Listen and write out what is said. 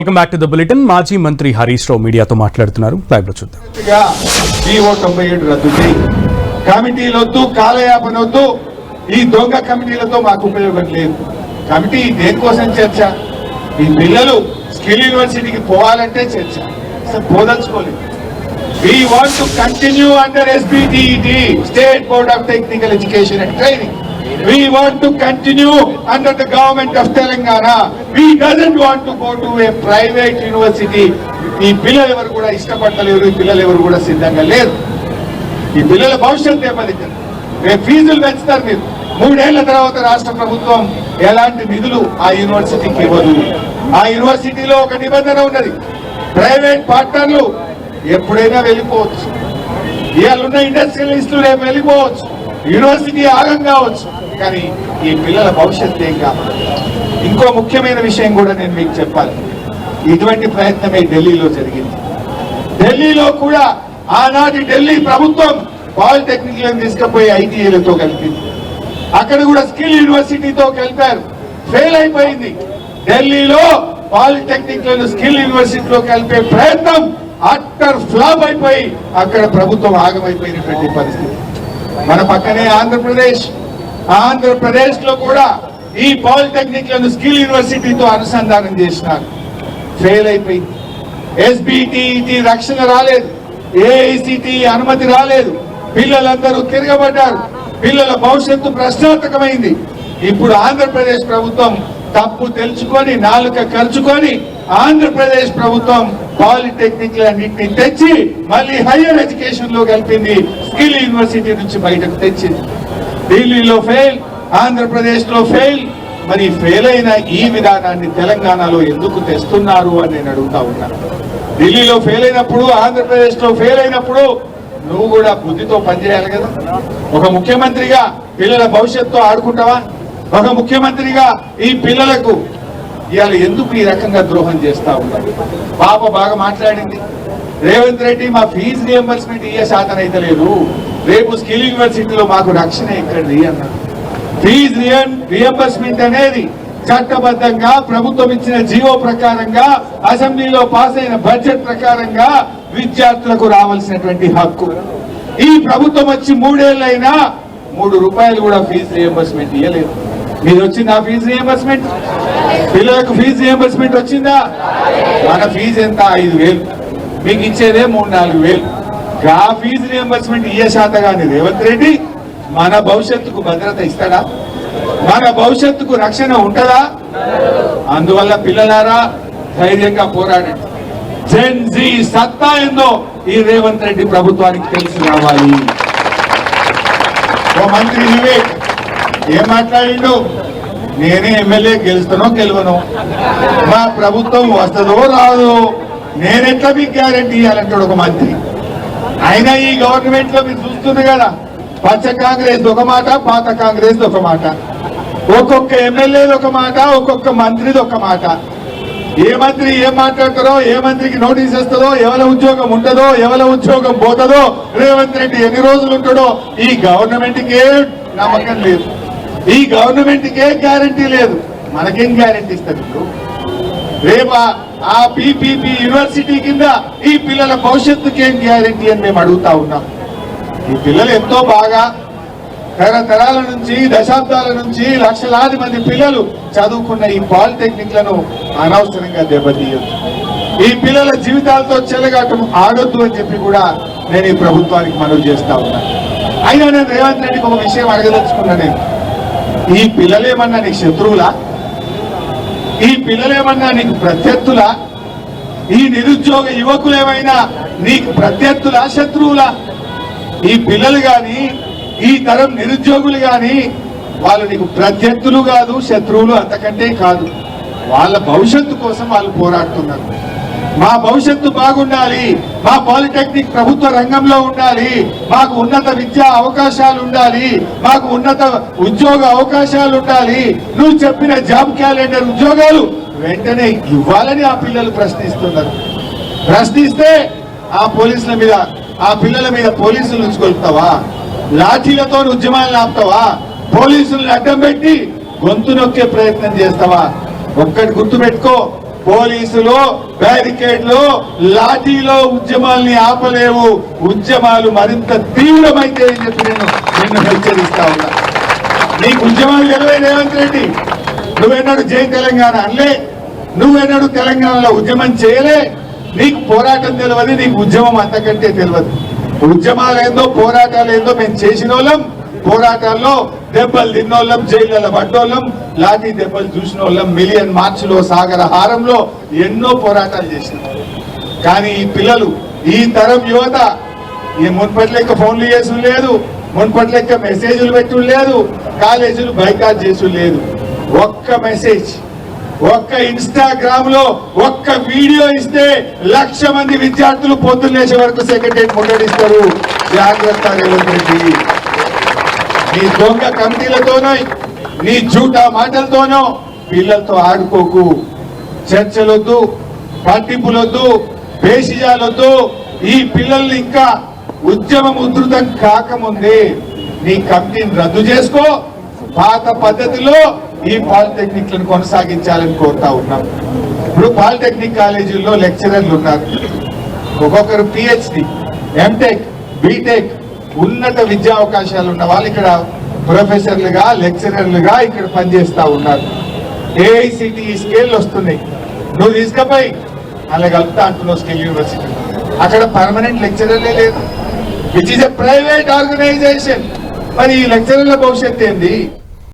Welcome back to the bulletin. మాజీ మంత్రి హరీష్ రావు మీడియాతో మాట్లాడుతున్నారు. లైవ్ లో చూద్దాం. జీవో 97 రద్దు చేయి, కమిటీలు వద్దు, కాలయాపన వద్దు, ఈ దొంగ కమిటీలతో మాకు ఉపయోగం లేదు. కమిటీ దేనికోసం చర్చ? ఈ పిల్లలు స్కిల్ యూనివర్సిటీకి పోవాలంటే చర్చ, పోదలుచుకోలేదు. We want to continue under SBTET, State Board of Technical Education and Training. We want to continue under the government of Telangana. We doesn't want to go to a private university. ఈ పిల్లలు ఎవరు కూడా ఇష్టపడలేరు, ఈ పిల్లలు ఎవరు కూడా సిద్ధంగా లేరు. ఈ పిల్లల భవిష్యత్తు దెబ్బతింటారు. రేపు ఫీజులు పెంచుతారు. మీరు 3 ఏళ్ల తర్వాత రాష్ట్ర ప్రభుత్వం ఎలాంటి నిధులు ఆ యూనివర్సిటీకి ఇవ్వదు. ఆ యూనివర్సిటీలో ఒక నిబంధన ఉన్నది, ప్రైవేట్ పార్ట్నర్లు ఎప్పుడైనా వెళ్ళిపోవచ్చు. ఇవాళ ఉన్న ఇండస్ట్రియలిస్టులు రేపు వెళ్ళిపోవచ్చు, యూనివర్సిటీ ఆగం కావచ్చు, కానీ ఈ పిల్లల భవిష్యత్తు ఏం కావాలి. ఇంకో ముఖ్యమైన విషయం కూడా నేను మీకు చెప్పాలి. ఇటువంటి ప్రయత్నమే ఢిల్లీలో జరిగింది. ఢిల్లీలో కూడా ఆనాటి ఢిల్లీ ప్రభుత్వం పాలిటెక్నిక్లను తీసుకుపోయి ఐటీఐలతో కలిపింది. అక్కడ కూడా స్కిల్ యూనివర్సిటీతో కలిపారు, ఫెయిల్ అయిపోయింది. ఢిల్లీలో పాలిటెక్నిక్లను స్కిల్ యూనివర్సిటీలో కలిపే ప్రయత్నం అట్టర్ ఫ్లాప్ అయిపోయి అక్కడ ప్రభుత్వం ఆగమైపోయినటువంటి పరిస్థితి. మన పక్కనే ఆంధ్రప్రదేశ్ లో కూడా ఈ పాలిటెక్నిక్లను స్కిల్ యూనివర్సిటీతో అనుసంధానం చేసినారు, ఫెయిల్ అయిపోయింది. ఎస్బిటిఈటి రక్షణ రాలేదు, ఏఐసిటి అనుమతి రాలేదు, పిల్లలందరూ తిరగబడ్డారు, పిల్లల భవిష్యత్తు ప్రశ్నార్థకమైంది. ఇప్పుడు ఆంధ్రప్రదేశ్ ప్రభుత్వం తప్పు తెలుసుకొని నాలుక ఖర్చుకొని ఆంధ్రప్రదేశ్ ప్రభుత్వం పాలిటెక్నిక్లన్నింటినీ తెచ్చి మళ్ళీ హైయర్ ఎడ్యుకేషన్ లో కలిపింది, స్కిల్ యూనివర్సిటీ నుంచి బయటకు తెచ్చింది. ఢిల్లీలో ఫెయిల్, ఆంధ్రప్రదేశ్ లో ఫెయిల్. మరి ఫెయిల్ అయిన ఈ విధానాన్ని తెలంగాణలో ఎందుకు తెస్తున్నారు అని నేను అడుగుతా ఉన్నాను. ఢిల్లీలో ఫెయిల్ అయినప్పుడు, ఆంధ్రప్రదేశ్ లో ఫెయిల్ అయినప్పుడు నువ్వు కూడా బుద్ధితో పనిచేయాలి కదా. ఒక ముఖ్యమంత్రిగా పిల్లల భవిష్యత్తు ఆడుకుంటావా? ఒక ముఖ్యమంత్రిగా ఈ పిల్లలకు ఇవాళ ఎందుకు ఈ రకంగా ద్రోహం చేస్తా ఉన్నారు? పాప బాగా మాట్లాడింది, రేవంత్ రెడ్డి మా ఫీజు రియంబర్స్మెంట్ ఇయ్యే శాతం అయితే లేదు, రేపు స్కిల్ యూనివర్సిటీలో మాకు రక్షణ ఎక్కడిది అన్నారు. ఫీజు రియంబర్స్మెంట్ అనేది చట్టబద్ధంగా ప్రభుత్వం ఇచ్చిన జీవో ప్రకారంగా అసెంబ్లీలో పాస్ అయిన బడ్జెట్ ప్రకారంగా విద్యార్థులకు రావాల్సినటువంటి హక్కు. ఈ ప్రభుత్వం వచ్చి 3 ఏళ్ళైనా 3 రూపాయలు కూడా ఫీజు రియంబర్స్మెంట్ ఇవ్వలేదు. మీరు వచ్చిందా ఫీజు రియంబర్స్మెంట్? పిల్లలకు ఫీజు రియంబర్స్మెంట్ వచ్చిందా? మన ఫీజు ఎంత? 5,000, మీకు ఇచ్చేదే 3-4,000. ఆ ఫీజు రియంబర్స్మెంట్ ఇయ్యే శాతగాని రేవంత్ రెడ్డి మన భవిష్యత్తుకు భద్రత ఇస్తాడా? మన భవిష్యత్తుకు రక్షణ ఉంటుందా? అందువల్ల పిల్లలారా ధైర్యంగా పోరాడండి. జెన్ జీ సత్తా ఏందో ఈ రేవంత్ రెడ్డి ప్రభుత్వానికి తెలిసి రావాలి. ఓ మంత్రి వివేక్ ఏం మాట్లాడిండు? నేనే ఎమ్మెల్యే గెలుస్తానో గెలవను, మా ప్రభుత్వం వస్తుందో రాదో, నేనెట్లా మీకు గ్యారంటీ ఇవ్వాలంటాడు ఒక మంత్రి. అయినా ఈ గవర్నమెంట్ లో మీరు చూస్తుంది కదా, పచ్చ కాంగ్రెస్ ఒక మాట, పాత కాంగ్రెస్ ఒక మాట, ఒక్కొక్క ఎమ్మెల్యేది ఒక మాట, ఒక్కొక్క మంత్రిది ఒక మాట. ఏ మంత్రి ఏం మాట్లాడతారో, ఏ మంత్రికి నోటీస్ ఇస్తుందో, ఎవరి ఉద్యోగం ఉంటుందో, ఎవరి ఉద్యోగం పోతుందో, రేవంత్ రెడ్డి ఎన్ని రోజులు ఉంటాడో ఈ గవర్నమెంట్ కే నమ్మకం లేదు, ఈ గవర్నమెంట్ కే గ్యారంటీ లేదు. మనకేం గ్యారంటీ ఇస్తారు? రేపు ఆ పిపిపి యూనివర్సిటీ కింద ఈ పిల్లల భవిష్యత్తుకి ఏం గ్యారంటీ అని మేము అడుగుతా ఉన్నాం. ఈ పిల్లలు ఎంతో బాగా తరతరాల నుంచి, దశాబ్దాల నుంచి లక్షలాది మంది పిల్లలు చదువుకున్న ఈ పాలిటెక్నిక్లను అనవసరంగా దెబ్బతీయొద్దు. ఈ పిల్లల జీవితాలతో చెలగాటం ఆడొద్దు అని చెప్పి కూడా నేను ఈ ప్రభుత్వానికి మనవి చేస్తా ఉన్నాను. అయినా నేను రేవంత్ రెడ్డికి ఒక విషయం అడగదలుచుకున్నా. నేను ఈ పిల్లలేమన్నా నీకు శత్రువులా? ఈ పిల్లలేమన్నా నీకు ప్రత్యర్థులా? ఈ నిరుద్యోగ యువకులు ఏమైనా నీకు ప్రత్యర్థులా, శత్రువులా? ఈ పిల్లలు గాని, ఈ తరం నిరుద్యోగులు గాని వాళ్ళు నీకు ప్రత్యర్థులు కాదు, శత్రువులు అంతకంటే కాదు. వాళ్ళ భవిష్యత్తు కోసం వాళ్ళు పోరాడుతున్నారు. మా భవిష్యత్తు బాగుండాలి, మా పాలిటెక్నిక్ ప్రభుత్వ రంగంలో ఉండాలి, మాకు ఉన్నత విద్యా అవకాశాలు ఉండాలి, మాకు ఉన్నత ఉద్యోగ అవకాశాలు ఉండాలి, నువ్వు చెప్పిన జాబ్ క్యాలెండర్ ఉద్యోగాలు వెంటనే ఇవ్వాలని ఆ పిల్లలు ప్రశ్నిస్తున్నారు. ప్రశ్నిస్తే ఆ పోలీసుల మీద, ఆ పిల్లల మీద పోలీసులు ఉంచుకొలుపుతావా? లాఠీలతో ఉద్యమాలను ఆపుతావా? పోలీసులను అడ్డం పెట్టి గొంతు నొక్కే ప్రయత్నం చేస్తావా? ఒక్కటి గుర్తు పెట్టుకో, పోలీసులు బ్యారికేడ్లు లాఠీలో ఉద్యమాల్ని ఆపలేవు. ఉద్యమాలు మరింత తీవ్రమైతే అని చెప్పి నేను నిన్ను హెచ్చరిస్తా ఉన్నా. నీకు ఉద్యమాలు తెలివే రేవంత్ రెడ్డి. నువ్వెన్నాడు జై తెలంగాణ అనలే, నువ్వెన్నాడు తెలంగాణలో ఉద్యమం చేయలే. నీకు పోరాటం తెలియదు, నీకు ఉద్యమం అంతకంటే తెలియదు. ఉద్యమాలు ఏందో పోరాటాలు ఏందో మేము చేసిన వాళ్ళం. పోరాటాల్లో దెబ్బలు తిన్నోళ్ళం, జైళ్ళ పడ్డోళ్ళం, లాఠీ దెబ్బలు చూసిన వాళ్ళం, మిలియన్ మార్చ్లో సాగర హారంలో ఎన్నో పోరాటాలు చేసినాం. కానీ ఈ పిల్లలు, ఈ తరం యువత ఈ మున్పటి లెక్క ఫోన్లు చేసుడు లేదు, మున్పటి లెక్క మెసేజ్లు పెట్టుడు లేదు, కాలేజీలు బైకాట్ చేసుడు లేదు. ఒక్క మెసేజ్, ఒక్క ఇన్స్టాగ్రామ్ లో ఒక్క వీడియో ఇస్తే 1,00,000 మంది విద్యార్థులు పొద్దున్న లేచే వరకు సెక్రటరీ ముట్టడిస్తారు. జాగ్రత్త రేవంత్ రెడ్డి. నీ దొంగ కమిటీలతోనో నీ జూటా మాటలతోనో పిల్లలతో ఆడుకోకు. చర్చలొద్దు, పట్టింపులొద్దు, బేసిజాలొద్దు. ఈ పిల్లల్ని ఇంకా ఉద్యమం ఉధృతం కాకముందే నీ కమిటీని రద్దు చేసుకో. పాత పద్ధతిలో ఈ పాలిటెక్నిక్లను కొనసాగించాలని కోరుతా ఉన్నాం. ఇప్పుడు పాలిటెక్నిక్ కాలేజీల్లో లెక్చరర్లు ఉన్నారు. ఒక్కొక్కరు పిహెచ్డి, ఎంటెక్, బీటెక్ ఉన్నత విద్యా అవకాశాలు ఉన్న వాళ్ళు ఇక్కడ ప్రొఫెసర్లుగా, లెక్చరర్లుగా ఇక్కడ పనిచేస్తా ఉన్నారు. ఏఐసిటిఈ స్కేల్ వస్తున్నాయి. నువ్వు తీసుకపోయి అలా కలుపుతా అంటున్నావు స్కిల్ యూనివర్సిటీ. అక్కడ పర్మనెంట్ లెక్చరర్లే లేదు, which is a private organization. మరి ఈ లెక్చరర్ల భవిష్యత్తు ఏంది?